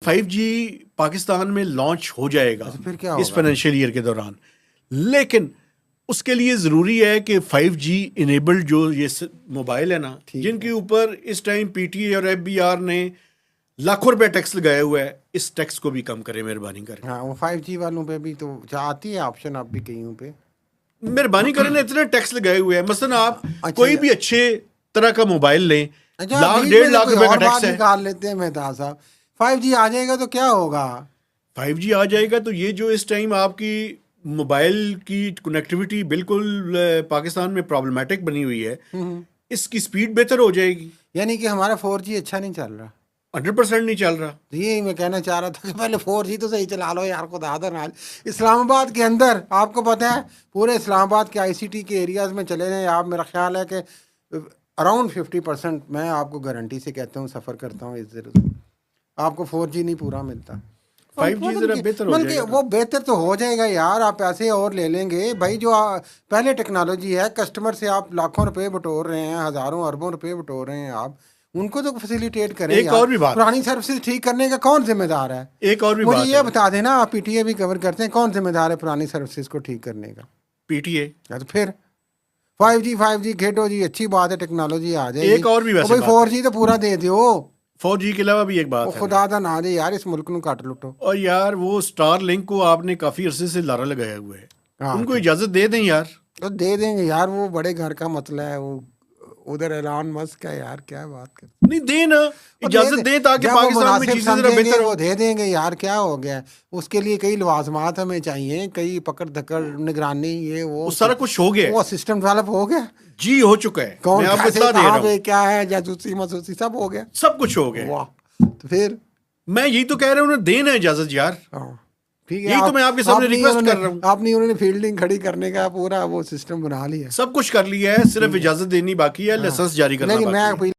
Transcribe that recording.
5G Pakistan میں launch ہو جائے گا پھر کیا اس فائنینشیل ایئر کے دوران، لیکن اس کے لیے ضروری ہے کہ 5G انیبلڈ جو یہ موبائل ہے نا، جن کے اوپر اس ٹائم پی ٹی اے اور ایف بی آر نے لاکھوں روپے ٹیکس لگایا ہوا ہے، اس ٹیکس کو بھی کم کرے مہربانی کریں۔ ہاں وہ 5G والوں پہ بھی تو آتی ہے آپشن اب بھی کئیوں پہ، مہربانی کریں نا، اتنے ٹیکس لگائے ہوئے ہیں۔ مثلا آپ کوئی بھی اچھے طرح کا موبائل لیں، لاکھ 1.5 لاکھ روپے کا ٹیکس ہے۔ نکال لیتے ہیں مہتاز صاحب، 5G آ جائے گا تو کیا ہوگا؟ 5G آ جائے گا تو یہ جو اس ٹائم آپ کی موبائل کی کنیکٹیوٹی بالکل پاکستان میں پرابلمٹک بنی ہوئی ہے، اس کی سپیڈ بہتر ہو جائے گی۔ یعنی کہ ہمارا 4G اچھا نہیں چل رہا، 100% نہیں چل رہا۔ یہی میں کہنا چاہ رہا تھا کہ پہلے 4G تو صحیح چلا لو یار، خدا دا نال۔ اسلام آباد کے اندر آپ کو پتہ ہے، پورے اسلام آباد کے ICT کے ایریاز میں چلے جائیں آپ، میرا خیال ہے کہ اراؤنڈ 50% میں آپ کو گارنٹی سے کہتا ہوں، سفر کرتا ہوں ادھر ادھر، آپ کو 4G نہیں پورا ملتا۔ 5G ذرا بہتر ہو جائے بلکہ گا، وہ بہتر تو ہو جائے گا یار، آپ پیسے اور لے لیں گے بھائی۔ جو پہلے ٹیکنالوجی ہے، کسٹمر سے آپ لاکھوں روپے بٹور رہے ہیں، ہزاروں اربوں روپے بٹور رہے ہیں آپ، ان کو تو فیسیلیٹیٹ کریں۔ ایک اور بھی بات، پرانی سروسز ٹھیک کرنے کا کون ذمہ دار ہے؟ ایک اور بھی بات مجھے یہ بتا دینا، آپ پی ٹی اے بھی کور کرتے ہیں، کون ذمہ دار ہے پرانی سروسز کو ٹھیک کرنے کا؟ P T A. تو پھر 5G کھیٹو جی، اچھی بات ہے، ٹیکنالوجی آ جائے گی۔ ایک اور بھی ویسے بھائی 4G تو پورا دے دیو۔ 4G کے علاوہ بھی ایک بات ہے، خدا دا نہ دے یار، اس ملک نو کٹ لٹو۔ اور یار وہ اسٹار لنک کو آپ نے کافی عرصے سے لارا لگایا ہوا ہے، ان کو اجازت دے دیں یار۔ تو دے دیں گے یار، وہ بڑے گھر کا مسئلہ ہے، وہ ادھر ایلان مسک ہے یار، کیا بات کر، نہیں دیں نا، اجازت دیں تاکہ پاکستان میں چیزیں ذرا بہتر وہ دے دیں گے یار، کیا ہو گیا؟ اس کے لیے کئی لوازمات ہمیں چاہیے، کئی پکڑ دھکڑ، نگرانی، یہ وہ سارا کچھ ہو گیا، وہ سسٹم ڈیولپ ہو گیا، جی ہو چکا ہے، کون میں آپ کو کیسے اطلاع دے رہا کہاں پہ ہوں، کیا ہے، جاسوسی مسوسی سب ہو گیا، سب کچھ ہو گیا۔ واہ، تو پھر میں یہی تو کہہ رہا ہوں نا، دیں نا اجازت یار، ٹھیک ہے، یہی تو میں آپ کے سامنے ریکویسٹ کر رہا ہوں۔ آپ نے انہوں نے فیلڈنگ کھڑی کرنے کا پورا وہ سسٹم بنا لیا، سب کچھ کر لیا ہے، صرف اجازت دینی باقی ہے، لائسنس جاری کرنا باقی ہے۔